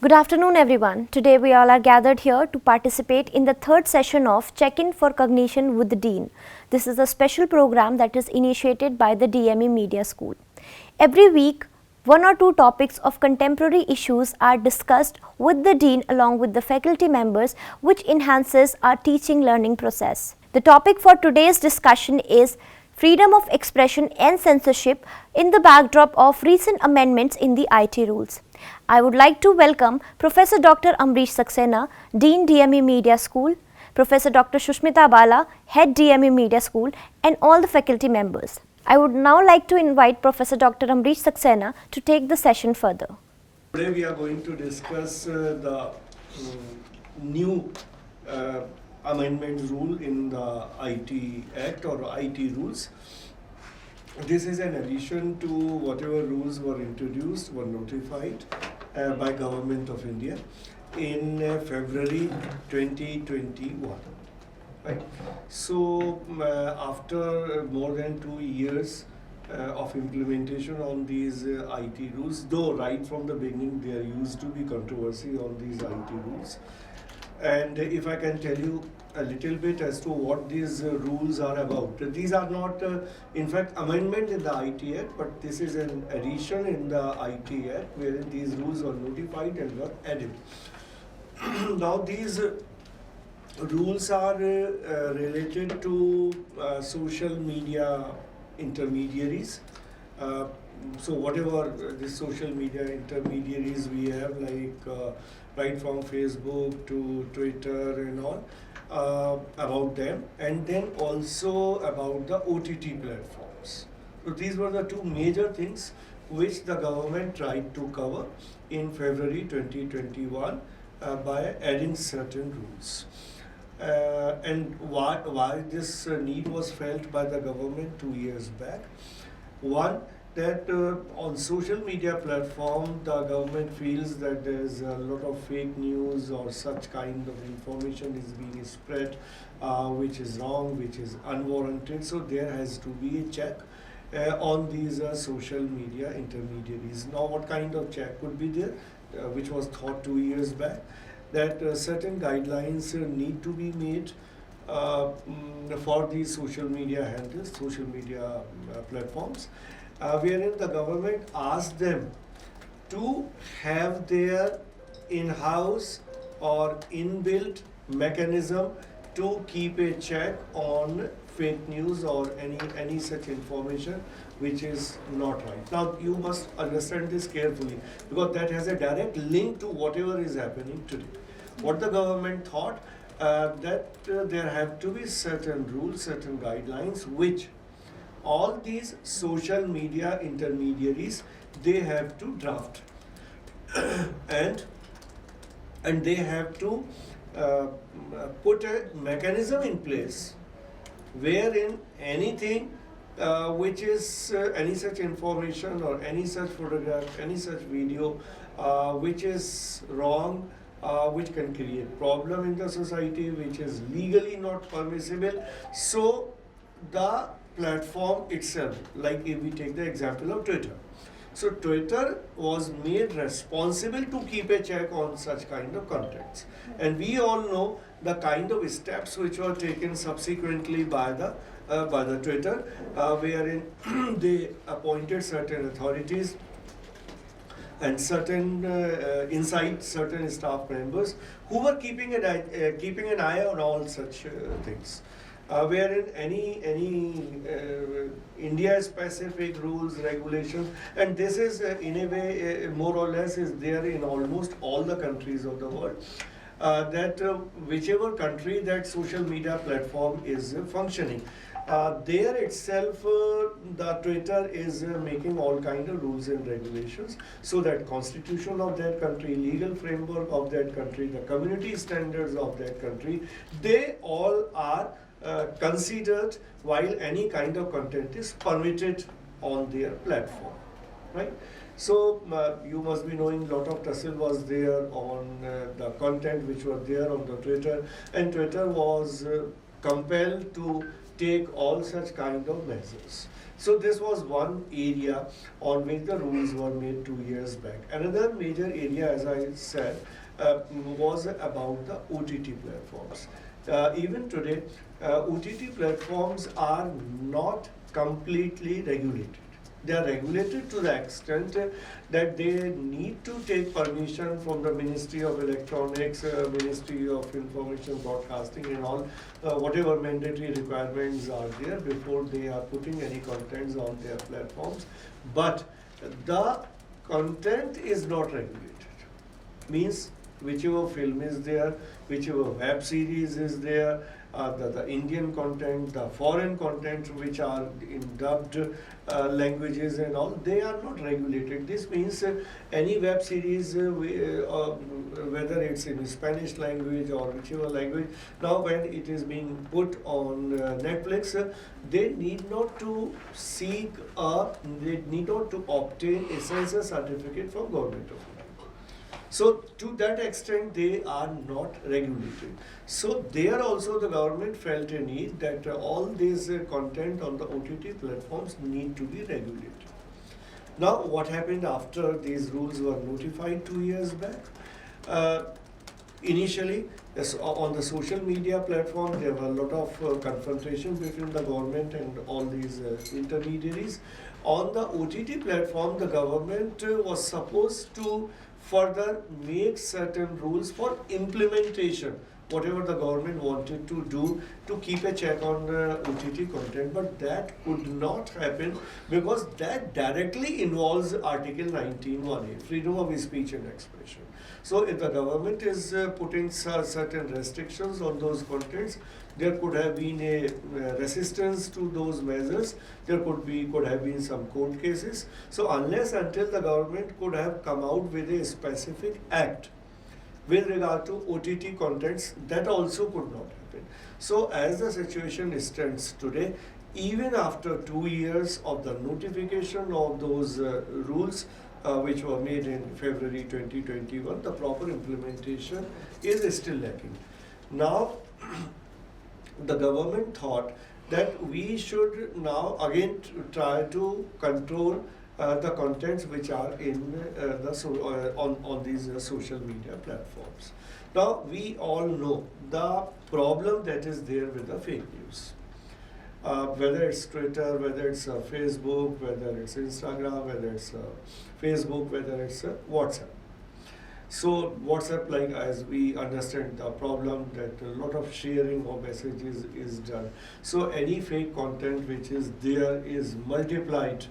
Good afternoon, everyone. Today we all are gathered here to participate in the third session of Check-in for Cognition with the Dean. This is a special program that is initiated by the DME Media School. Every week, one or two topics of contemporary issues are discussed with the Dean along with the faculty members, which enhances our teaching learning process. The topic for today's discussion is freedom of expression and censorship in the backdrop of recent amendments in the IT rules. I would like to welcome Professor Dr. Amrish Saxena, Dean DME Media School, Professor Dr. Shushmita Bala, Head DME Media School, and all the faculty members. I would now like to invite Professor Dr. Amrish Saxena to take the session further. Today we are going to discuss the new amendment rule in the IT Act or IT rules. This is an addition to whatever rules were introduced, were notified by Government of India in February 2021. Right? So after more than 2 years of implementation on these IT rules, though right from the beginning there used to be controversy on these IT rules. And if I can tell you a little bit as to what these rules are about. These are not, in fact, amendment in the IT Act, but this is an addition in the IT Act wherein these rules were notified and were added. Now these rules are related to social media intermediaries. So whatever the social media intermediaries we have, like right from Facebook to Twitter and all, about them, and then also about the OTT platforms. So these were the two major things which the government tried to cover in February 2021 by adding certain rules. And why this need was felt by the government 2 years back? One, that on social media platform the government feels that there is a lot of fake news or such kind of information is being spread which is wrong, which is unwarranted. So there has to be a check on these social media intermediaries. Now what kind of check could be there, which was thought 2 years back, that certain guidelines need to be made for these social media handles, social media platforms, wherein the government asked them to have their in-house or inbuilt mechanism to keep a check on fake news or any such information which is not right. Now you must understand this carefully because that has a direct link to whatever is happening today. What the government thought, that there have to be certain rules, certain guidelines which all these social media intermediaries they have to draft and they have to put a mechanism in place wherein anything which is any such information or any such photograph, any such video which is wrong, which can create problem in the society, which is legally not permissible. So the platform itself, like if we take the example of Twitter. So Twitter was made responsible to keep a check on such kind of contents. And we all know the kind of steps which were taken subsequently by the Twitter, wherein they appointed certain authorities and certain inside certain staff members who were keeping an eye on all such things. Wherein any India specific rules, regulations, and this is in a way more or less is there in almost all the countries of the world, that whichever country that social media platform is functioning, there itself the Twitter is making all kind of rules and regulations, so that constitution of that country, legal framework of that country, the community standards of that country, they all are considered while any kind of content is permitted on their platform, right? So you must be knowing lot of tussle was there on the content which were there on the Twitter, and Twitter was compelled to take all such kind of measures. So this was one area on which the rules were made 2 years back. Another major area, as I said, was about the OTT platforms. Even today, OTT platforms are not completely regulated. They are regulated to the extent that they need to take permission from the Ministry of Electronics, Ministry of Information Broadcasting and all, whatever mandatory requirements are there before they are putting any contents on their platforms. But the content is not regulated. Means whichever film is there, whichever web series is there, the Indian content, the foreign content which are in dubbed languages and all, they are not regulated. This means any web series, whether it's in Spanish language or whichever language, now when it is being put on Netflix, they need not to seek they need not to obtain a censor certificate from government of India. So to that extent, they are not regulated. So there also the government felt a need that all this content on the OTT platforms need to be regulated. Now, what happened after these rules were notified 2 years back? Initially, on the social media platform, there were a lot of confrontation between the government and all these intermediaries. On the OTT platform, the government was supposed to further make certain rules for implementation, whatever the government wanted to do to keep a check on OTT content, but that could not happen because that directly involves Article 19(1)(a), freedom of speech and expression. So if the government is putting certain restrictions on those contents, there could have been a resistance to those measures. There could have been some court cases. So unless until the government could have come out with a specific act with regard to OTT contents, that also could not happen. So as the situation stands today, even after 2 years of the notification of those rules, which were made in February 2021, the proper implementation is still lacking. Now, the government thought that we should now again try to control the contents which are in on these social media platforms. Now we all know the problem that is there with the fake news. Whether it's Twitter, whether it's Facebook, whether it's Instagram, whether it's Facebook, whether it's WhatsApp. So WhatsApp, like as we understand the problem that a lot of sharing of messages is done. So any fake content which is there is multiplied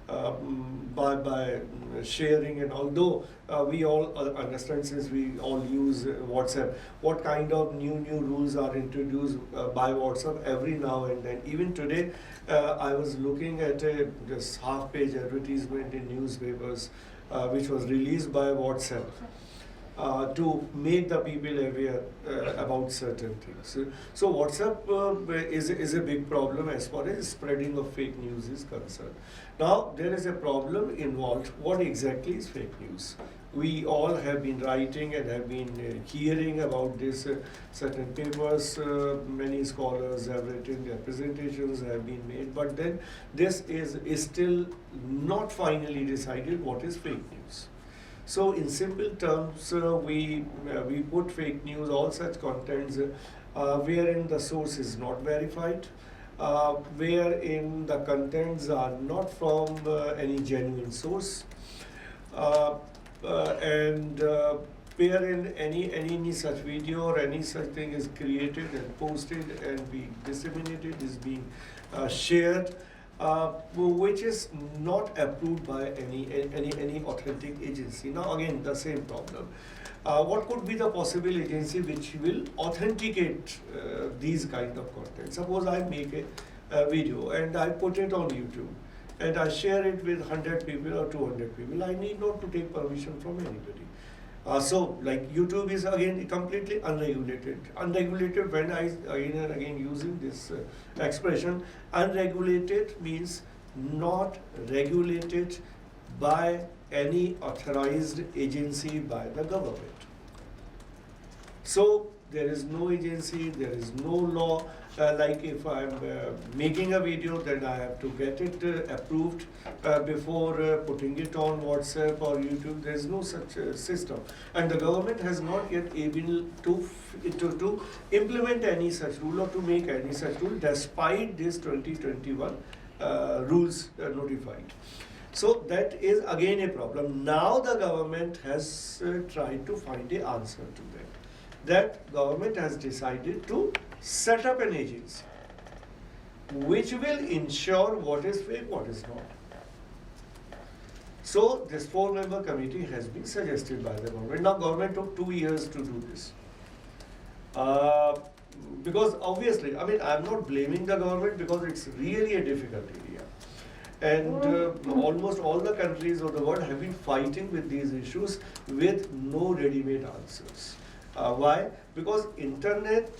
by sharing, and although we all understand, since we all use WhatsApp, what kind of new rules are introduced by WhatsApp every now and then. Even today, I was looking at this half-page advertisement in newspapers, which was released by WhatsApp. To make the people aware about certain things. So WhatsApp is a big problem as far as spreading of fake news is concerned. Now there is a problem involved. What exactly is fake news? We all have been writing and have been hearing about this. Certain papers, many scholars have written, their presentations have been made, but then this is still not finally decided what is fake news. So in simple terms, we put fake news, all such contents wherein the source is not verified, wherein the contents are not from any genuine source, and wherein any such video or any such thing is created and posted and being disseminated, is being shared, which is not approved by any authentic agency. Now again, the same problem. What could be the possible agency which will authenticate these kind of content? Suppose I make a video and I put it on YouTube and I share it with 100 people or 200 people. I need not to take permission from anybody. So like YouTube is again completely unregulated. Unregulated, when I again and again using this expression, unregulated means not regulated by any authorized agency by the government. So there is no agency, there is no law. Like if I'm making a video, then I have to get it approved before putting it on WhatsApp or YouTube. There is no such system, and the government has not yet able to implement any such rule or to make any such rule, despite this 2021 rules notified. So that is again a problem. Now the government has tried to find an answer to that. That government has decided to set up an agency which will ensure what is fake, what is not. So this 4-member committee has been suggested by the government. Now government took 2 years to do this. Because obviously, I mean, I'm not blaming the government because it's really a difficult area. And almost all the countries of the world have been fighting with these issues with no ready-made answers. Why? Because internet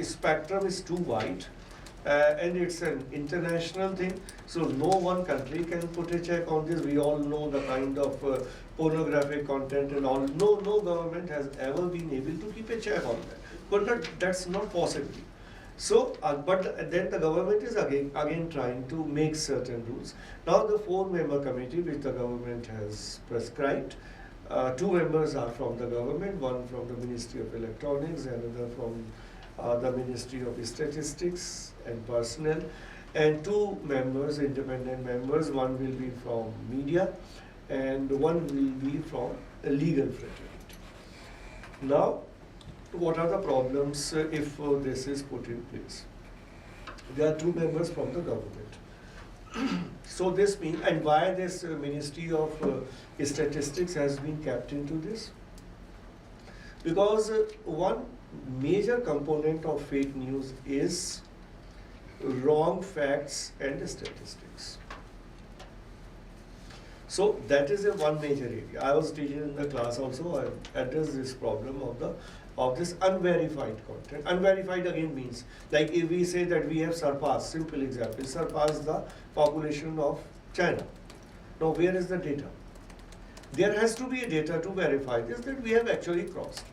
spectrum is too wide and it's an international thing. So no one country can put a check on this. We all know the kind of pornographic content and all. No government has ever been able to keep a check on that. But that's not possible. So, but then the government is again trying to make certain rules. Now the 4-member committee which the government has prescribed, 2 members are from the government, one from the Ministry of Electronics, another from the Ministry of Statistics and Personnel, and 2 members, independent members, one will be from media and one will be from a legal fraternity. Now, what are the problems if this is put in place? There are 2 members from the government. So this means, and why this Ministry of Statistics has been kept into this? Because one major component of fake news is wrong facts and statistics. So that is one major area. I was teaching in the class also. I addressed this problem of this unverified content. Unverified again means, like if we say that we have surpassed, simple example, surpassed the population of China. Now where is the data? There has to be a data to verify this, that we have actually crossed,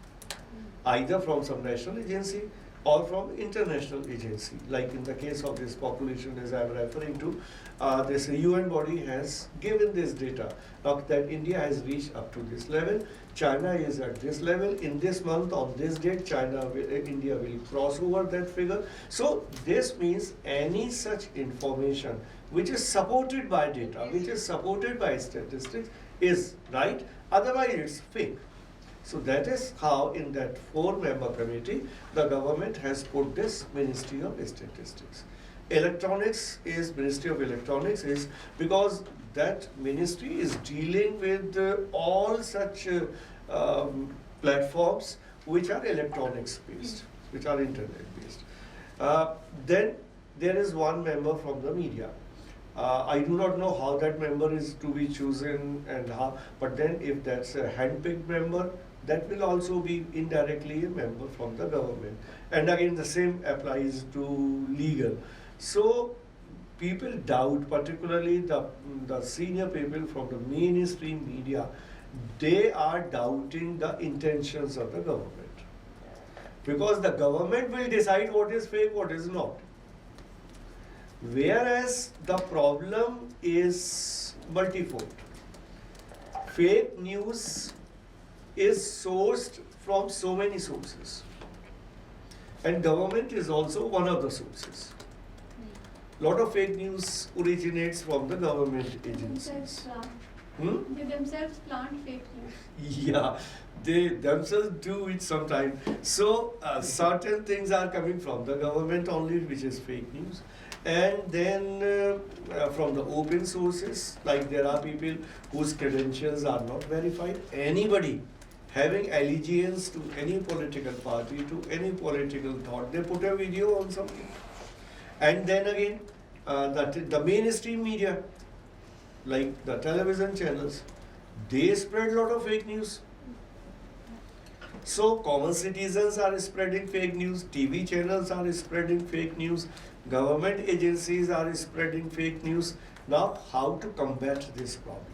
either from some national agency or from international agency. Like in the case of this population, as I am referring to, this UN body has given this data that India has reached up to this level, China is at this level, in this month, on this date, India will cross over that figure. So this means any such information which is supported by data, which is supported by statistics is right, otherwise it's fake. So that is how in that 4-member committee, the government has put this Ministry of Statistics. Ministry of Electronics is because that ministry is dealing with all such platforms which are electronics based, which are internet based. Then there is 1 member from the media. I do not know how that member is to be chosen and how, but then if that's a hand-picked member, that will also be indirectly a member from the government. And again, the same applies to legal. So people doubt, particularly the senior people from the mainstream media, they are doubting the intentions of the government. Because the government will decide what is fake, what is not. Whereas the problem is multifold. Fake news is sourced from so many sources. And government is also one of the sources. Lot of fake news originates from the government agencies. They themselves plant fake news. Yeah, they themselves do it sometimes. So certain things are coming from the government only, which is fake news. And then from the open sources, like there are people whose credentials are not verified. Anybody having allegiance to any political party, to any political thought, they put a video on something. And then again, the mainstream media, like the television channels, they spread a lot of fake news. So common citizens are spreading fake news, TV channels are spreading fake news, government agencies are spreading fake news. Now, how to combat this problem?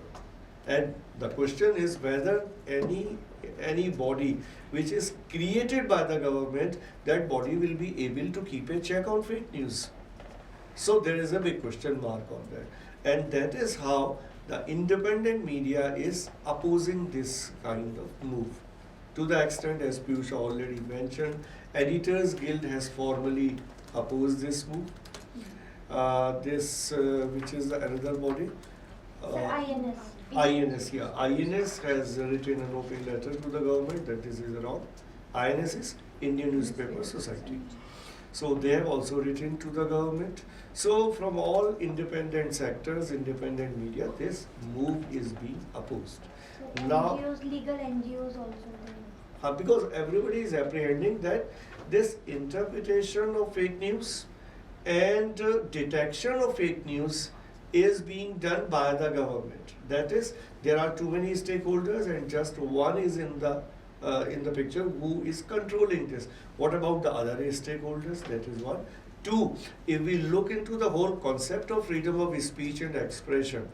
And the question is whether any any body which is created by the government, that body will be able to keep a check on fake news. So there is a big question mark on that. And that is how the independent media is opposing this kind of move. To the extent, as Piyush already mentioned, Editors Guild has formally opposed this move. Which is another body? INS. INS, yeah. INS has written an open letter to the government that this is wrong. INS is Indian Newspaper Society. So they have also written to the government. So from all independent sectors, independent media, this move is being opposed. So Now, NGOs, legal NGOs also. because everybody is apprehending that this interpretation of fake news and detection of fake news is being done by the government. That is, there are too many stakeholders and just one is in the picture who is controlling this. What about the other stakeholders? That is one. Two, if we look into the whole concept of freedom of speech and expression,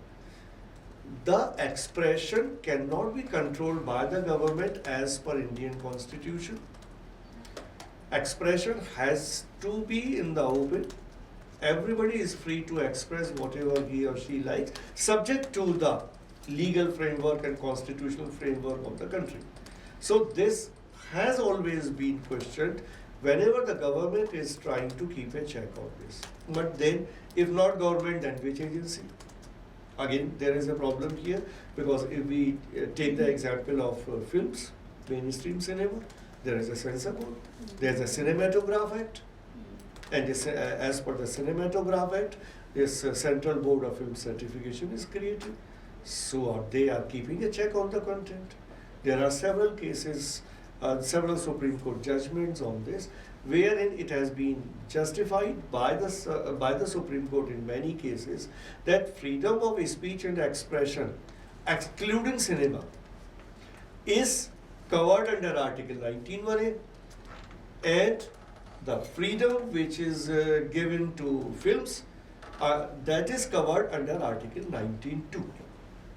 the expression cannot be controlled by the government as per Indian Constitution. Expression has to be in the open. Everybody is free to express whatever he or she likes, subject to the legal framework and constitutional framework of the country. So this has always been questioned whenever the government is trying to keep a check on this. But then, if not government, then which agency? Again, there is a problem here, because if we take the example of films, mainstream cinema, there is a censor code, there is a Cinematograph Act, and this, as per the Cinematograph Act, this Central Board of Film Certification is created. So they are keeping a check on the content. There are several cases, several Supreme Court judgments on this, wherein it has been justified by the Supreme Court in many cases that freedom of speech and expression, excluding cinema, is covered under Article 19(1)(a), and the freedom which is given to films, that is covered under Article 19(2).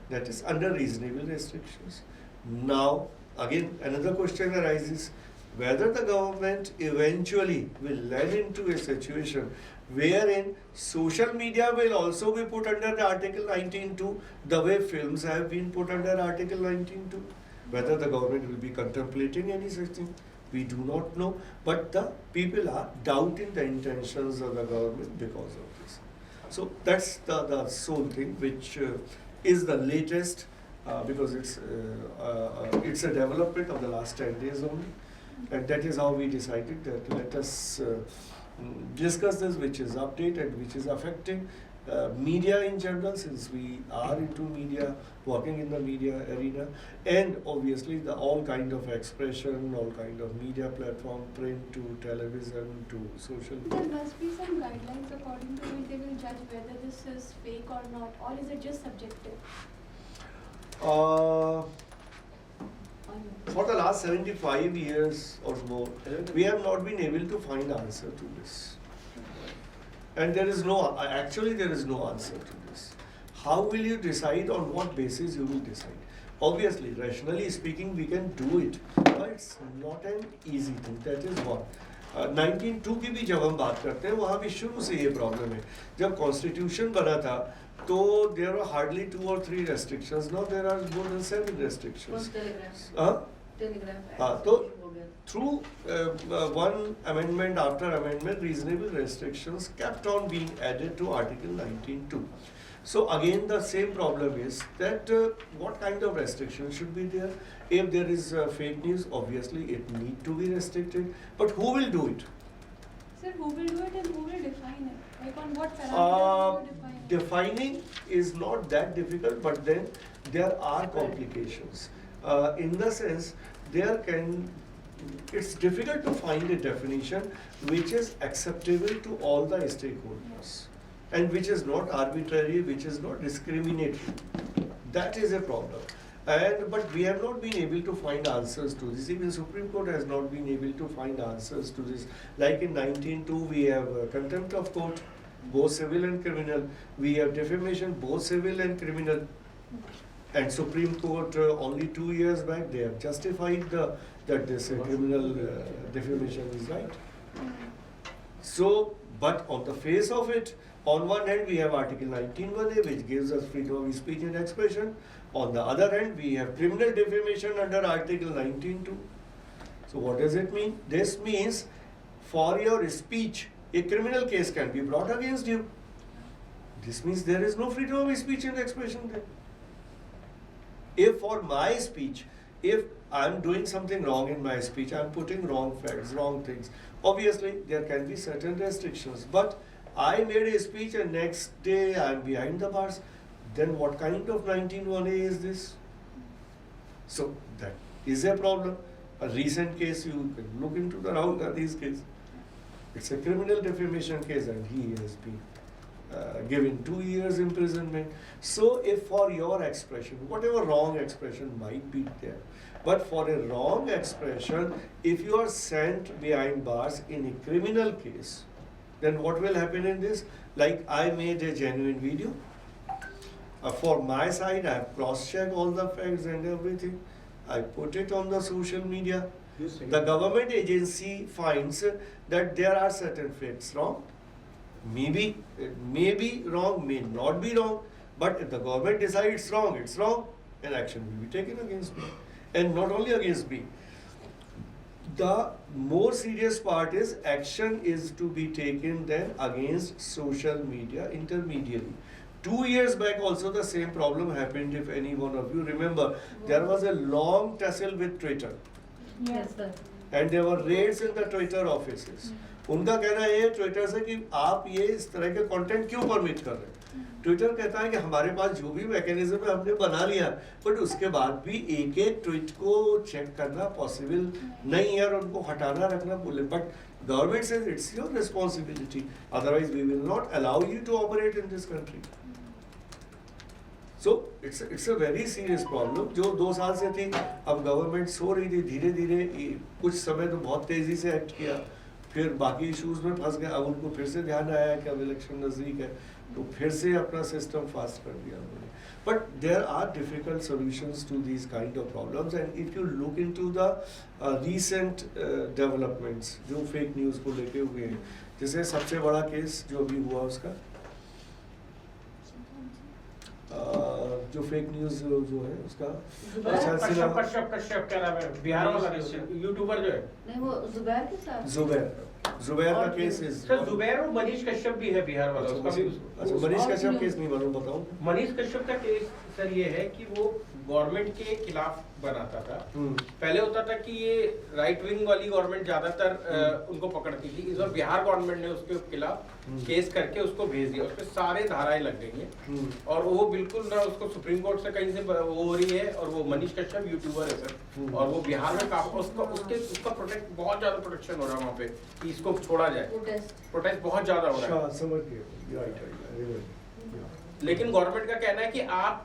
That is under reasonable restrictions. Now, again, another question arises, whether the government eventually will land into a situation wherein social media will also be put under the Article 19(2), the way films have been put under Article 19(2). Whether the government will be contemplating any such thing, we do not know. But the people are doubting the intentions of the government because of this. So that's the sole thing which is the latest, because it's a development of the last 10 days only. And that is how we decided that let us discuss this, which is updated, which is affecting media in general, since we are into media, working in the media arena, and obviously the all kind of expression, all kind of media platform, print to television to social. There must be some guidelines according to which they will judge whether this is fake or not, or is it just subjective? For the last 75 years or more, we have not been able to find answer to this. And there is no, actually there is no answer to this. How will you decide, on what basis you will decide? Obviously, rationally speaking, we can do it, but it's not an easy thing. That is what. 1902 की भी जब हम बात करते हैं, वहाँ भी शुरू से ये प्रॉब्लम है. जब कॉन्स्टिट्यूशन बना था, तो there were hardly 2 or 3 restrictions. Now there are more than 7 restrictions. So through one amendment after amendment, reasonable restrictions kept on being added to Article 19(2). So again, the same problem is that what kind of restrictions should be there? If there is fake news, obviously it need to be restricted. But who will do it? Sir, who will do it and who will define it? Like on what parameters will you define it? Defining is not that difficult, but then there are complications. In the sense, it's difficult to find a definition which is acceptable to all the stakeholders and which is not arbitrary, which is not discriminatory. That is a problem. But we have not been able to find answers to this. Even Supreme Court has not been able to find answers to this. Like in 19(2), we have contempt of court, both civil and criminal. We have defamation, both civil and criminal. And Supreme Court only 2 years back they have justified that this criminal defamation is right. So, but on the face of it, on one hand we have Article 19(1)(a) which gives us freedom of speech and expression. On the other hand, we have criminal defamation under Article 19(2). So what does it mean? This means for your speech, a criminal case can be brought against you. This means there is no freedom of speech and expression there. If for my speech, if I'm doing something wrong in my speech, I'm putting wrong facts, wrong things, obviously there can be certain restrictions. But I made a speech and next day I'm behind the bars, then what kind of 19(1)(a) is this? So that is a problem. A recent case, you can look into the Rahul Gandhi's case. It's a criminal defamation case and he has been given 2 years imprisonment. So if for your expression, whatever wrong expression might be there, but for a wrong expression, if you are sent behind bars in a criminal case, then what will happen in this? Like I made a genuine video. For my side, I have cross-checked all the facts and everything. I put it on the social media. The government agency finds that there are certain facts wrong. Maybe it may be wrong, may not be wrong, but if the government decides it's wrong, an action will be taken against me. And not only against me. The more serious part is action is to be taken then against social media intermediary. 2 years back also the same problem happened, if any one of you remember. There was a long tussle with Twitter. Yes, sir. And there were raids in the Twitter offices. उनका कहना है Twitter से कि आप ये इस तरह के कंटेंट क्यों परमिट कर रहे हैं. ट्विटर कहता है कि हमारे पास जो भी मैकेनिज्म है हमने बना लिया, बट उसके बाद भी एक एक ट्वीट को चेक करना पॉसिबल नहीं है और उनको हटाना रखना बोले. But government says it's your responsibility, otherwise we will not allow you to operate in this country. So it's a very serious problem जो 2 साल से थी. अब गवर्नमेंट सो रही थी, धीरे धीरे कुछ समय तो बहुत तेजी से एक्ट किया, फिर बाकी इश्यूज में फंस गए. अब उनको फिर से ध्यान आया कि अब इलेक्शन नजदीक है तो फिर से अपना सिस्टम फास्ट कर दिया उन्होंने. But there are difficult solutions to these kind of problems. And if you look into the recent developments जो फेक न्यूज़ को लेके हुए हैं, जैसे सबसे बड़ा केस जो अभी हुआ उसका जो फेक न्यूज जो है उसका कश्यप क्या नाम है, बिहार वाला यूट्यूबर जो है, नहीं वो जुबैर के साथ, जुबैर का केस इज सर जुबैर और मनीष कश्यप भी है बिहार वाला. उसका भी अच्छा, मनीष कश्यप केस नहीं मालूम, बताऊं. मनीष कश्यप का केस सर ये है कि वो गवर्नमेंट के खिलाफ बनाता था. पहले होता था कि ये राइट विंग वाली गवर्नमेंट ज्यादातर उनको पकड़ती थी. इस बार बिहार गवर्नमेंट ने उसके खिलाफ केस करके उसको भेज दिया. उसपे सारे धाराएं लग गई हैं और वो बिल्कुल ना उसको सुप्रीम कोर्ट से कहीं से वो हो रही है. और वो मनीष कश्यप यूट्यूबर है सर, और वो बिहार में काफी उसका प्रोटेक्ट बहुत ज्यादा प्रोटेक्शन हो रहा है वहाँ पे कि इसको छोड़ा जाए. प्रोटेस्ट बहुत ज्यादा हो रहा है. समझ गए, राइट. लेकिन गवर्नमेंट का कहना है कि आप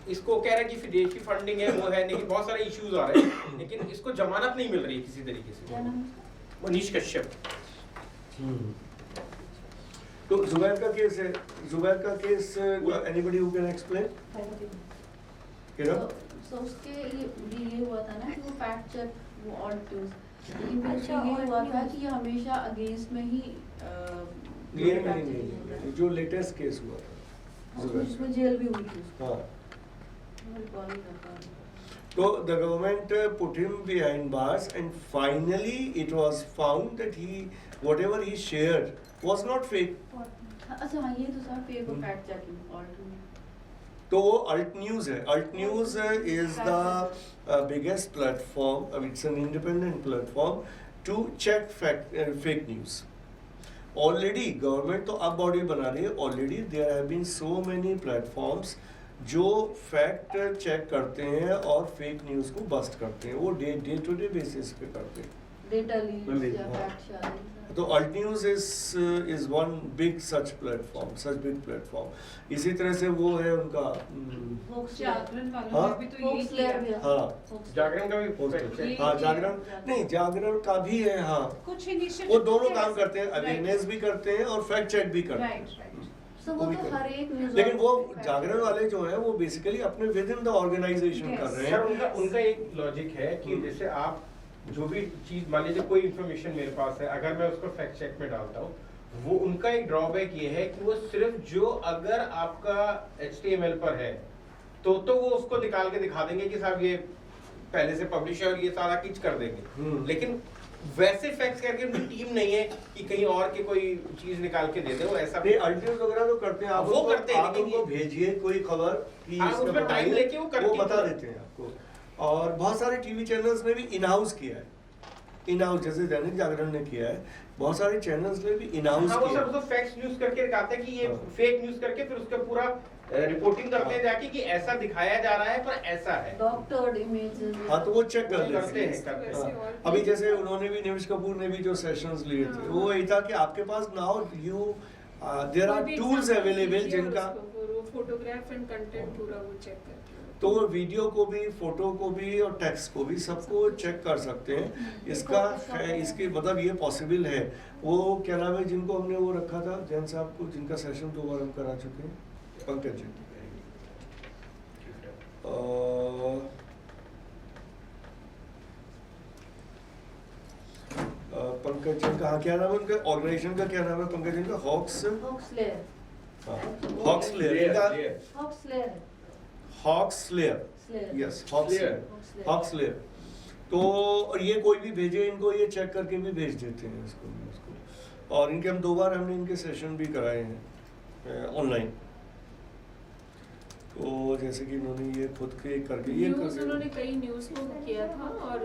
इसको कह रहे हैं कि विदेशी फंडिंग है, वो है नहीं, बहुत सारे इश्यूज आ रहे हैं, लेकिन इसको जमानत नहीं मिल रही है किसी तरीके से. मनीष कश्यप. तो जुबैर का केस है. जुबैर का case anybody who can explain? तो उसके ये हुआ था ना कि वो फैक्ट चेक, वो ऑल न्यूज़, लेकिन अच्छा ये हुआ था कि ये हमेशा अगेंस्ट में ही नहीं, जो लेटेस्ट केस हुआ था उसमें जेल भी हुई थी. हाँ. So the government put him behind bars, and finally it was found that whatever he shared was not fake. अच्छा हाँ, ये तो सर फेक और फैक्ट चेकिंग ऑल. तो वो अल्ट न्यूज़ है. Alt News is the biggest platform. I mean, it's an independent platform to check fake news. Already government तो अब बॉडी बना रही है. Already there have been so many platforms जो fact check करते हैं और फेक न्यूज़ को बस्ट करते हैं. वो डे टू डे बेसिस पे करते हैं. डेटा लीक्स या फैक्ट शेयरिंग. तो Alt News is one big such platform, such big platform. इसी तरह से वो है उनका जागरण हाँ? वालों ने भी तो यही किया. हाँ, जागरण का भी हाँ, जागरण नहीं, जागरण का भी है. हाँ, कुछ इनिशिएटिव वो दोनों काम करते हैं, अवेयरनेस भी करते हैं और फैक्ट चेक भी करते हैं. राइट. So वो तो हर एक news लेकिन वो organization जागरण वाले जो है वो बेसिकली अपने विद इन द ऑर्गेनाइजेशन कर रहे सर हैं। उनका एक लॉजिक है कि जैसे आप जो भी चीज मान लीजिए कोई इन्फॉर्मेशन मेरे पास है, अगर मैं उसको फैक्ट चेक में डालता हूँ, वो उनका एक ड्रॉबैक ये है कि वो सिर्फ जो अगर आपका HTML पर है तो वो उसको निकाल के दिखा देंगे कि साहब ये पहले से पब्लिश है और ये सारा किच कर देंगे। लेकिन वैसे फैक्ट्स करके उनकी टीम नहीं है कि कहीं और के कोई चीज निकाल के दे दे, वो ऐसा नहीं अल्टरनेट वगैरह तो करते हैं, आप वो करते हैं, आप लेकिन उनको भेजिए कोई खबर कि हाँ, इसका उसमें टाइम बताइए, लेके वो करके बता देते हैं आपको। और बहुत सारे टीवी चैनल्स ने भी इन हाउस किया है, इन हाउस जैसे दैनिक जागरण ने किया है, बहुत सारे चैनल्स ने भी इन हाउस हाँ, वो किया सब तो फैक्ट न्यूज करके दिखाते हैं कि ये फेक न्यूज करके फिर उसका पूरा रिपोर्टिंग करते हैं जाके कि ऐसा दिखाया जा रहा है पर ऐसा है। Doctored images. हाँ तो वो चेक कर करते लेते हैं हैं। हाँ, अभी जैसे उन्होंने भी नीरज कपूर ने भी जो सेशंस लिए थे वो यही था कि आपके पास now you there are tools available जिनका वो फोटोग्राफ एंड कंटेंट पूरा वो चेक करते हैं, तो वो वीडियो को भी, फोटो को भी और टेक्स्ट को भी सबको चेक कर सकते हैं। इसका इसके मतलब ये पॉसिबल है। वो क्या नाम है जिनको हमने वो रखा था जैन साहब को, जिनका सेशन 2 बार हम करा चुके हैं, पंकज जी, पंकज जी का क्या नाम है उनका, ऑर्गेनाइजेशन का क्या नाम है पंकज जी का? हॉक्सलेयर। हॉक्सलेयर, यस हॉक्सलेयर। तो और ये कोई भी भेजे इनको, ये चेक करके भी भेज देते हैं इसको। और इनके हम 2 बार हमने इनके सेशन भी कराए हैं ऑनलाइन। तो जैसे कि इन्होंने ये खुद के करके ये न्यूज़ उन्होंने कई न्यूज़ को किया था। और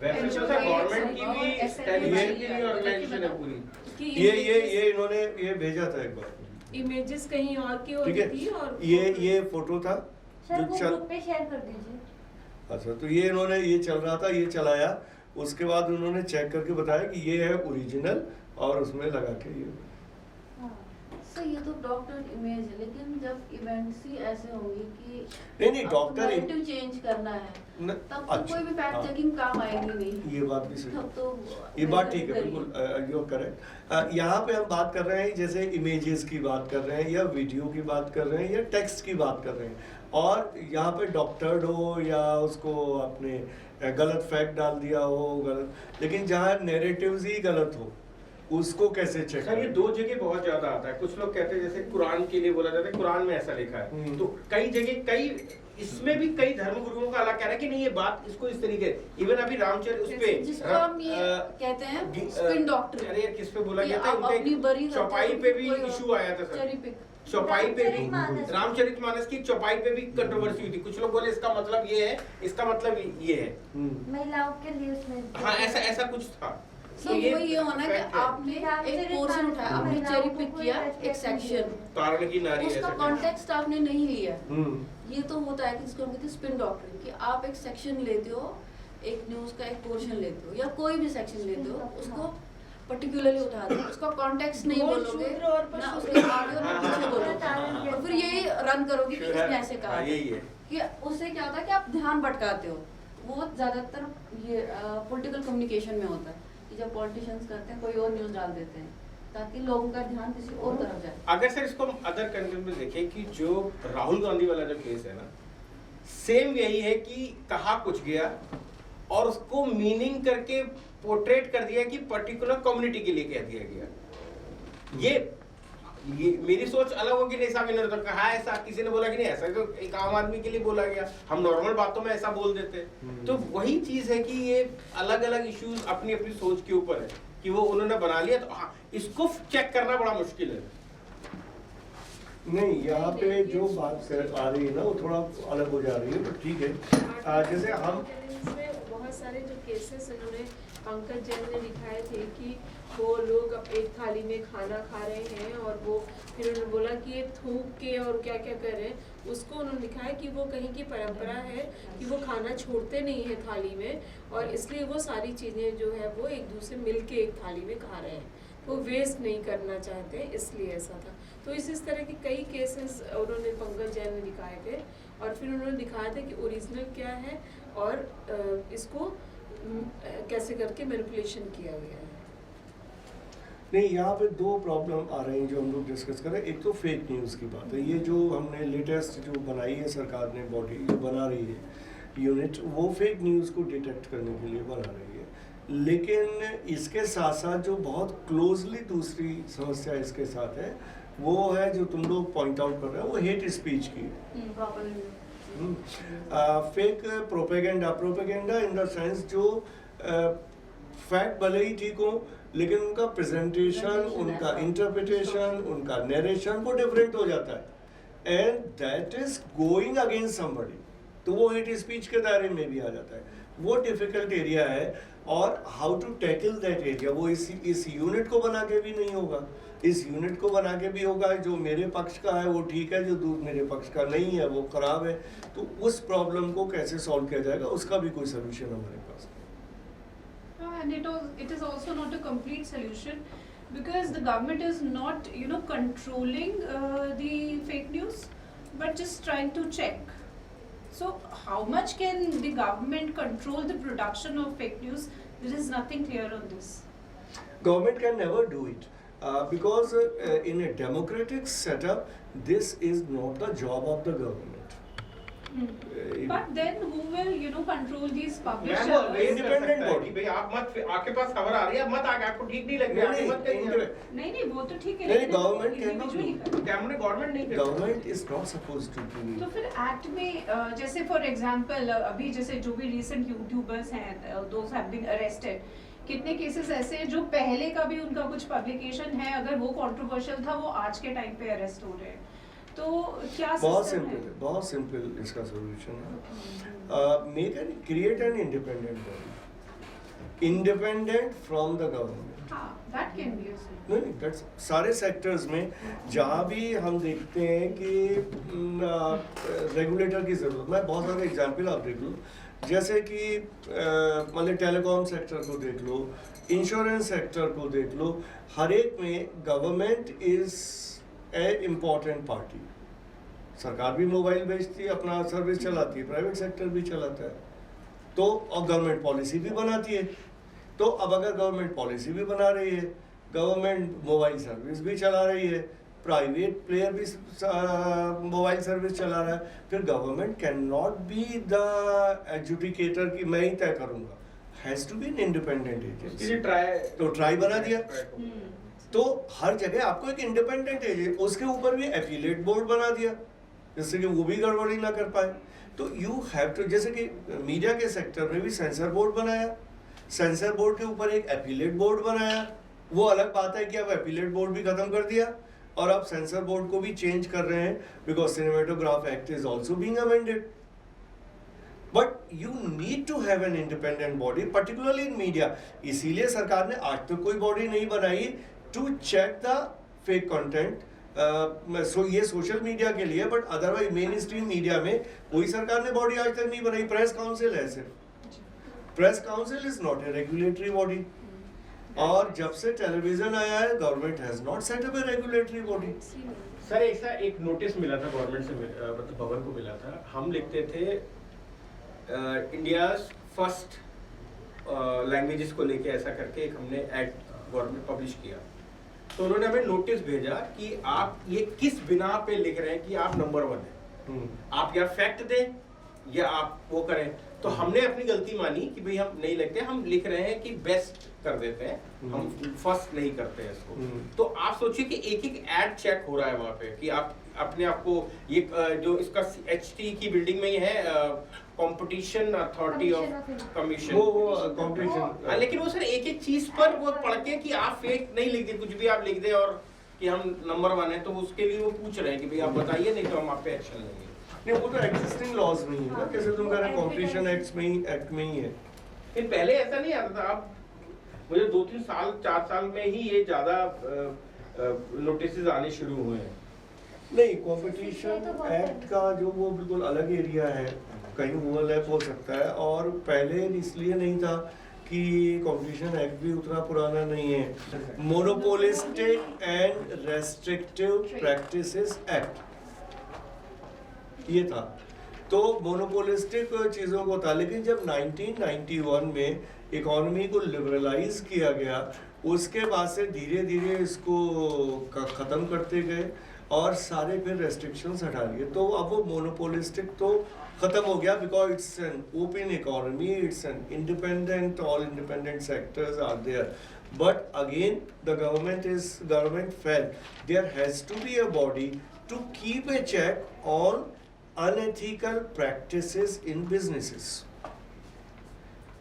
वैसे तो सर गवर्नमेंट की भी टेलीविजन की भी ऑर्गेनाइजेशन है पूरी। ये इन्होंने ये भेजा था एक बार, इमेजेस कहीं और की होती ठीक है। थी और ये फोटो था सर जो वो चल, ग्रुप पे शेयर कर दीजिए। अच्छा तो ये इन्होंने ये चल रहा था, ये चलाया, उसके बाद उन्होंने चेक करके बताया कि ये है ओरिजिनल और उसमें लगा के ये। सर ये तो डॉक्टर इमेज है, लेकिन जब इवेंट्स ही ऐसे होंगे कि नहीं डॉक्टर नैरेटिव चेंज करना है तब तो कोई भी फैक्ट चेकिंग काम आएगी नहीं। ये बात भी सही, तब तो ये बात ठीक है, बिल्कुल यू आर करेक्ट। यहाँ पे हम बात कर रहे हैं जैसे इमेजेस की बात कर रहे हैं या वीडियो की बात कर रहे हैं या टेक्स्ट की बात कर रहे हैं, और यहाँ पे डॉक्टर्ड हो या उसको आपने गलत फैक्ट डाल दिया हो गलत, लेकिन जहाँ नैरेटिव्स ही गलत हो उसको कैसे चेक सर ये 2 जगह बहुत ज्यादा आता है। कुछ लोग कहते हैं जैसे कुरान के लिए बोला जाता है कुरान में ऐसा लिखा है, तो कई जगह कई इसमें भी कई धर्मगुरुओं का अलग कहना है कि नहीं ये बात इसको इस तरीके, इवन अभी रामचरित उस पे जिसको हम ये कहते हैं स्पिन डॉक्टर। अरे यार किस पे बोला गया था, उनके चौपाई पे भी इशू आया था सर, चौपाई पे भी रामचरितमानस की चौपाई पे भी कंट्रोवर्सी हुई थी। कुछ लोग बोले इसका मतलब ये है, इसका मतलब ये है, महिलाओं के लिए उसमें हाँ ऐसा कुछ था। तो वो ये होना कि आपने एक पोर्शन उठाया, आपने चेरी पिक किया एक सेक्शन, कारण की नारी उसका कॉन्टेक्स्ट आपने नहीं लिया। ये तो होता है कि जिसको हम कहते हैं स्पिन डॉक्टरिंग, कि आप एक सेक्शन लेते हो, एक न्यूज़ का एक पोर्शन लेते हो या कोई भी सेक्शन लेते हो, उसको पर्टिकुलरली उठाते हो, उसका कॉन्टेक्स्ट नहीं बोलोगे ना, उसके आगे और ना पीछे बोलोगे, और फिर यही रन करोगे कि इसने ऐसे कहा। यही है कि उससे क्या होता है कि आप ध्यान भटकाते हो। वो ज्यादातर ये पॉलिटिकल कम्युनिकेशन में होता है कि जब पॉलिटिशियंस करते हैं कोई और न्यूज़ डाल देते हैं ताकि लोगों का ध्यान किसी और तरफ जाए। अगर सर इसको हम अदर कंट्री में देखें कि जो राहुल गांधी वाला जो केस है ना, सेम यही है कि कहा कुछ गया और उसको मीनिंग करके पोर्ट्रेट कर दिया कि पर्टिकुलर कम्युनिटी के लिए कह दिया गया। ये मेरी सोच अलग होगी, नहीं साहब इन्होंने तो कहा ऐसा, किसी ने बोला कि नहीं ऐसा, तो एक आम आदमी के लिए बोला गया, हम नॉर्मल बातों में ऐसा बोल देते। तो वही चीज है कि ये अलग अलग इश्यूज अपनी अपनी सोच के ऊपर है कि वो उन्होंने बना लिया, तो हाँ इसको चेक करना बड़ा मुश्किल है। नहीं यहाँ पे जो बात आ रही है ना वो थोड़ा अलग हो जा रही है, तो ठीक है। जैसे हम बहुत सारे जो केसेस उन्होंने पंकज जैन ने दिखाए थे कि वो लोग अब एक थाली में खाना खा रहे हैं और वो फिर उन्होंने बोला कि ये थूक के और क्या क्या कर रहे हैं, उसको उन्होंने दिखाया कि वो कहीं की परंपरा है कि वो खाना छोड़ते नहीं है थाली में, और इसलिए वो सारी चीज़ें जो है वो एक दूसरे मिल के एक थाली में खा रहे हैं, वो वेस्ट नहीं करना चाहते, इसलिए ऐसा था। तो इस तरह के कई केसेस उन्होंने पंकज जैन ने दिखाए थे, और फिर उन्होंने दिखाया था कि ओरिजिनल क्या है और इसको कैसे करके मैनिपुलेशन किया गया है। नहीं, यहाँ पे दो प्रॉब्लम आ रही हैं जो हम लोग डिस्कस कर रहे हैं। एक तो फेक न्यूज़ की बात है, ये जो हमने लेटेस्ट जो बनाई है सरकार ने, बॉडी जो बना रही है यूनिट, वो फेक न्यूज़ को डिटेक्ट करने के लिए बना रही है। लेकिन इसके साथ साथ जो बहुत क्लोजली दूसरी समस्या इसके साथ है, वो है जो तुम लोग पॉइंट आउट कर रहे हो, वो हेट स्पीच की है। Fake propaganda in the sense जो फैक्ट भले ही ठीक हो, लेकिन उनका प्रेजेंटेशन, उनका इंटरप्रिटेशन, उनका नरेशन वो डिफरेंट हो जाता है, and that is going against somebody, तो वो हेट स्पीच के दायरे में भी आ जाता है। वो डिफिकल्ट एरिया है, और how to tackle that area, वो इस यूनिट को बना के भी नहीं होगा। इस यूनिट को बना के भी होगा जो मेरे पक्ष का है वो ठीक है, जो दूर मेरे पक्ष का नहीं है वो खराब है। तो उस प्रॉब्लम को कैसे सॉल्व किया जाएगा, उसका भी कोई सोल्यूशन हमारे पास नहीं। And it is also not a complete solution, because the government is not, controlling the fake news, but just trying to check. So how much can the government control the production of fake news? There is nothing clear on this. Government can never do it, because in a democratic setup, this is not the job of the government. But then who will, control these publishers? Ma'am, वो Independent body. भाई आप मत, आपके पास खबर आ रही है, मत आगे, आपको ठीक नहीं लग रहा है, मत करिए। नहीं, वो तो ठीक है, नहीं, लेकिन government cannot individually do. करें। क्या हमने गवर्नमेंट नहीं किया? Government is not supposed to do तो it. फिर एक्ट में जैसे फॉर एग्जांपल अभी जैसे जो भी रिसेंट यूट्यूबर्स हैं, दोज हैव बीन अरेस्टेड, कितने केसेस ऐसे हैं जो पहले का भी उनका कुछ पब्लिकेशन है, अगर वो कंट्रोवर्शियल था, वो आज के टाइम पे अरेस्ट हो रहे हैं। तो क्या बहुत सिस्टम सिंपल है? है, बहुत सिंपल इसका सोल्यूशन है। Create an independent body, independent from the government. हाँ, that can be a solution. नहीं, that's सारे सेक्टर्स में जहाँ भी हम देखते हैं कि रेगुलेटर की ज़रूरत, मैं बहुत सारे एग्जाम्पल आप देख लो, जैसे कि मतलब टेलीकॉम सेक्टर को देख लो, इंश्योरेंस सेक्टर को देख लो, हर एक में government is a important party. सरकार भी मोबाइल बेचती है, अपना सर्विस चलाती है, प्राइवेट सेक्टर भी चलाता है, तो और गवर्नमेंट पॉलिसी भी बनाती है। तो अब अगर गवर्नमेंट पॉलिसी भी बना रही है, गवर्नमेंट मोबाइल सर्विस भी चला रही है, प्राइवेट प्लेयर भी मोबाइल सर्विस चला रहा है, फिर government can not be the adjudicator कि मैं ही तय करूँगा, has to be an independent agency. तो ट्राई बना दिया, तो हर जगह आपको एक इंडिपेंडेंट एजेंसी, उसके ऊपर भी एफिलिएट बोर्ड बना दिया जिससे कि वो भी गड़बड़ी ना कर पाए। तो यू हैव टू, जैसे कि मीडिया के सेक्टर में भी सेंसर बोर्ड बनाया, सेंसर बोर्ड के ऊपर एक एफिलिएट बोर्ड बनाया। वो अलग बात है कि अब एफिलिएट बोर्ड भी खत्म कर दिया और अब सेंसर बोर्ड को भी चेंज कर रहे हैं, because cinematograph act is also being amended. But you need to have an independent body, particularly in media. इसीलिए सरकार ने आज तक कोई बॉडी नहीं बनाई to check the fake content. So ये सोशल मीडिया के लिए, but otherwise main stream media में कोई सरकार ने बॉडी आज तक नहीं बनाई। प्रेस काउंसिल है सिर्फ, press council is not a regulatory body, और जब से टेलीविजन आया है government has not set up A regulatory body. Sir ऐसा एक नोटिस मिला था गवर्नमेंट से, मतलब भवन को मिला था, हम लिखते थे इंडिया फर्स्ट लैंग्वेजेस को लेके, ऐसा करके एक हमने एड गवर्नमेंट पब्लिश किया। तो उन्होंने हमें नोटिस भेजा कि आप ये किस बिना पे लिख रहे हैं कि आप नंबर 1 है, आप या फैक्ट दें या आप वो करें। तो हमने अपनी गलती मानी कि भाई हम नहीं लिखते, हम लिख रहे हैं कि बेस्ट कर देते हैं, हम फर्स्ट नहीं करते हैं इसको। तो आप सोचिए कि एक एक ऐड चेक हो रहा है वहाँ पे कि आप अपने आप को ये जो इसका HT की बिल्डिंग में ही है, कंपटीशन अथॉरिटी ऑफ कमीशन, वो कंपटीशन, लेकिन वो सर एक एक चीज पर वो पढ़ के कि आप फेक नहीं लिख दे, कुछ भी आप लिख दे और कि हम नंबर 1 है, तो उसके लिए वो पूछ रहे हैं कि भाई आप बताइए, नहीं तो हम आप पे एक्शन लेंगे। नहीं, वो तो एग्जिस्टिंग लॉज में ही है ना, जैसे तुम कह रहे हो कंपटीशन एक्ट में ही है। लेकिन पहले ऐसा नहीं आता था। अब मुझे 2-3 साल 4 साल में ही ये ज्यादा नोटिस आने शुरू हुए हैं। नहीं, कंपटीशन एक्ट का जो वो बिल्कुल अलग एरिया है, कहीं ओवरलैप हो सकता है, और पहले इसलिए नहीं था कि कंपटीशन एक्ट भी उतना पुराना नहीं है। Monopolistic and restrictive practices act ये था, तो मोनोपोलिस्टिक चीज़ों को था। लेकिन जब 1991 में इकोनॉमी को लिबरलाइज किया गया, उसके बाद से धीरे धीरे इसको ख़त्म करते गए और सारे फिर रेस्ट्रिक्शंस हटा लिए, तो अब वो मोनोपोलिस्टिक तो ख़त्म हो गया, because it's an open economy, it's an independent, all independent sectors are there. But again, the government felt there has to be a body to keep a check on unethical practices in businesses.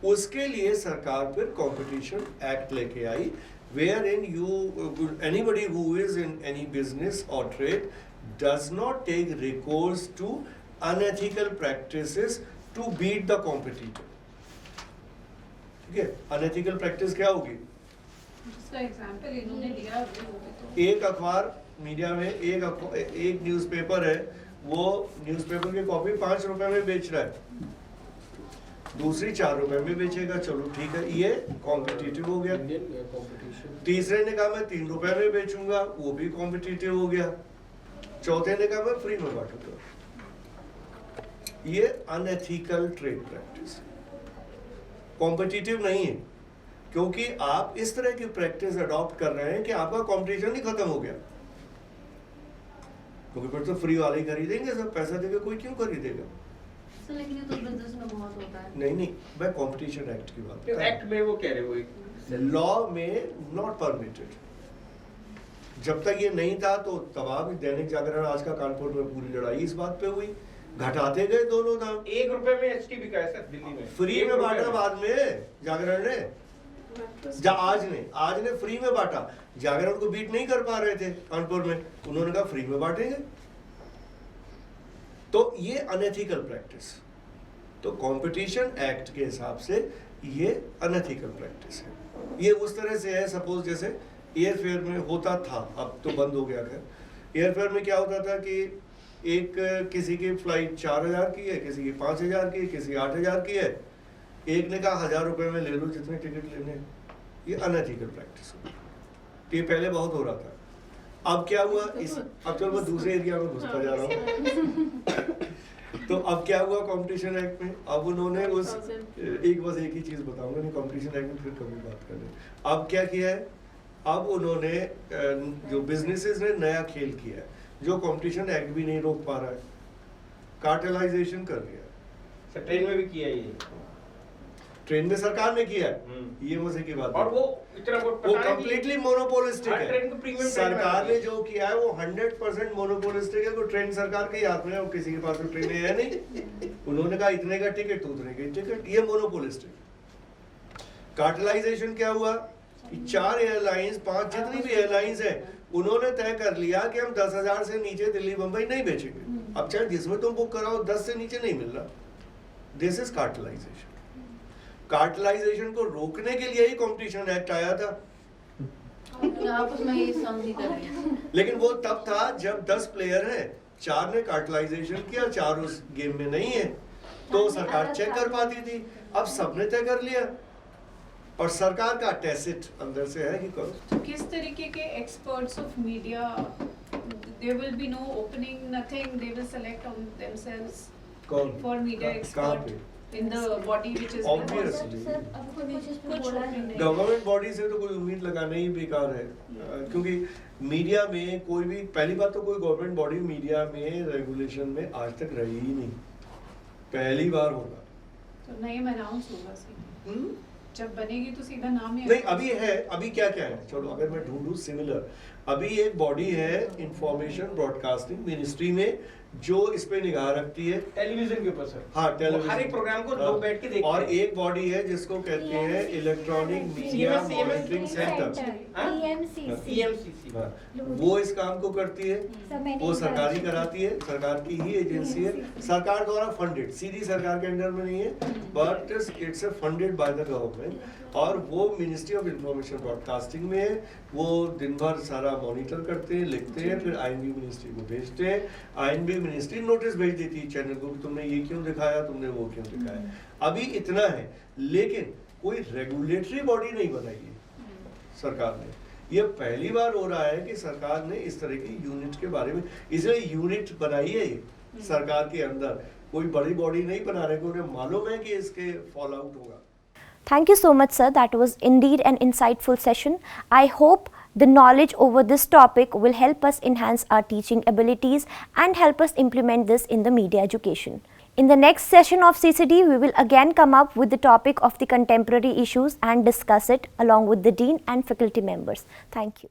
उसके लिए सरकार फिर competition act लेके आई, wherein anybody who is in any business or trade does not take recourse to unethical practices to beat the competitor. ठीक है, unethical practice क्या होगी? जिसका एग्जांपल इन्होंने लिया तो एक अखबार मीडिया में एक न्यूज़पेपर है, वो न्यूज़पेपर की कॉपी 5 रुपए में बेच रहा है, दूसरी 4 रुपए में बेचेगा, चलो ठीक है, ये कॉम्पिटिटिव हो गया. तीसरे ने कहा मैं 3 रुपए में बेचूंगा, वो भी कॉम्पिटिटिव हो गया. चौथे ने कहा मैं फ्री में बांटूंगा. ये अनएथिकल ट्रेड प्रैक्टिस, कॉम्पिटिटिव नहीं है, क्योंकि आप इस तरह की प्रैक्टिस अडॉप्ट कर रहे हैं कि आपका कंपटीशन ही खत्म हो गया, क्योंकि फिर तो फ्री वाले ही खरीदेंगे, सब पैसा देकर कोई क्यों खरीदेगा? लेकिन ये तो बिजनेस में बहुत होता है. नहीं, मैं कंपटीशन एक्ट की बात कर रहा हूं. एक्ट में वो कह रहे हो, लॉ में नॉट परमिटेड. जब तक ये नहीं था तो तबाह दैनिक जागरण आज का कानपुर में पूरी लड़ाई इस बात पे हुई, घटाते गए दोनों दाम. 1 रुपए में एचटी बिका है सर दिल्ली में, फ्री में बांटा बाद में जागरण ने, आज ने फ्री में बांटा. जागरण को बीट नहीं कर पा रहे थे कानपुर में, उन्होंने कहा फ्री में बांटेंगे. तो ये अनएथिकल प्रैक्टिस, तो कंपटीशन एक्ट के हिसाब से ये अनएथिकल प्रैक्टिस है. ये उस तरह से है, सपोज जैसे एयरफेयर में होता था, अब तो बंद हो गया. खैर एयरफेयर में क्या होता था कि एक किसी की फ्लाइट 4000 की है, किसी की 5000 की, किसी 8000 की है, एक ने कहा 1000 रुपए में ले लो जितने टिकट लेने. ये अनएथिकल प्रैक्टिस हो, ये पहले बहुत हो रहा था. अब क्या हुआ, अब चलो मैं दूसरे एरिया में घुसता जा रहा हूँ. तो अब क्या हुआ कंपटीशन एक्ट में, अब उन्होंने बस एक ही चीज बताऊंगा, नहीं कंपटीशन एक्ट में फिर कभी बात कर लें. अब क्या किया है, अब उन्होंने जो बिजनेसेस ने नया खेल किया है, जो कंपटीशन एक्ट भी नहीं रोक पा रहा है, कार्टेलाइजेशन कर दिया. ट्रेन में भी किया ये, ट्रेन में सरकार ने किया है, ये मजे की बात है. और वो इतना वो कंप्लीटली मोनोपोलिस्टिक है. ट्रेन को प्रीमियम सरकार ने जो किया है वो 100% मोनोपोलिस्टिक है. कोई ट्रेन सरकार के हाथ में है, किसी के पास तो ट्रेन है नहीं. उन्होंने कहा इतने का टिकट तो उतने का टिकट, ये मोनोपोलिस्टिक. कार्टेलाइजेशन क्या हुआ, 4 एयरलाइंस 5 जितनी भी एयरलाइंस है, उन्होंने तय कर लिया कि हम 10,000 से नीचे दिल्ली मुंबई नहीं बेचेंगे. अब चाहे जिसमें तुम बुक कराओ 10 से नीचे नहीं मिल रहा. This is cartelisation. कार्टेलाइजेशन को रोकने के लिए ही कंपटीशन एक्ट आया था. आपस में ये समझी कर रहे हैं. लेकिन वो तब था जब 10 प्लेयर हैं, 4 ने कार्टेलाइजेशन किया, 4 उस गेम में नहीं है, तो सरकार चेक कर पाती थी. अब सबने तय कर लिया और सरकार का टैसिट अंदर से है कि करो. तो किस तरीके के experts of media, there will be no opening, nothing, they will select on themselves कौन for media expert in the body which is Obviously. Government body से तो कोई उम्मीद लगाना ही बेकार है. क्योंकि मीडिया में कोई भी, पहली बात तो कोई गवर्नमेंट बॉडी मीडिया में रेगुलेशन में आज तक रही ही नहीं, पहली बार होगा. तो नेम अनाउंस होगा सीधा, जब बनेगी तो सीधा नाम ही नहीं. अभी है, अभी क्या क्या है, चलो अगर मैं ढूंढूं सिमिलर, अभी एक बॉडी है इंफॉर्मेशन ब्रॉडकास्टिंग मिनिस्ट्री में, जो इस पे निगाह रखती है टेलीविजन के ऊपर सर. हाँ, टेलीविजन हर एक प्रोग्राम को लोग बैठ के देखते और हैं. एक बॉडी है जिसको कहते हैं electronic media monitoring centre, EMCC. वो इस काम को करती है. वो सरकारी कराती है, सरकार की ही एजेंसी है, सरकार द्वारा फंडेड, सीधी सरकार के अंडर में नहीं है, but it's funded by the government. और वो मिनिस्ट्री ऑफ इंफॉर्मेशन ब्रॉडकास्टिंग में है. वो दिन भर सारा मॉनिटर करते हैं, लिखते हैं, फिर आईएनबी मिनिस्ट्री को भेजते हैं. आईएनबी मिनिस्ट्री नोटिस भेज देती है चैनल को कि तुमने ये क्यों दिखाया, तुमने वो क्यों दिखाया. अभी इतना है, लेकिन कोई रेगुलेटरी बॉडी नहीं बनाई है सरकार ने. ये पहली बार हो रहा है कि सरकार ने इस तरह की यूनिट के बारे में, इसलिए यूनिट बनाई है ये सरकार के अंदर. कोई बड़ी बॉडी नहीं बना रहे, उन्हें मालूम है कि इसके फॉल आउट होगा. Thank you so much, sir. That was indeed an insightful session. I hope the knowledge over this topic will help us enhance our teaching abilities and help us implement this in the media education. In the next session of CCD, we will again come up with the topic of the contemporary issues and discuss it along with the Dean and faculty members. Thank you.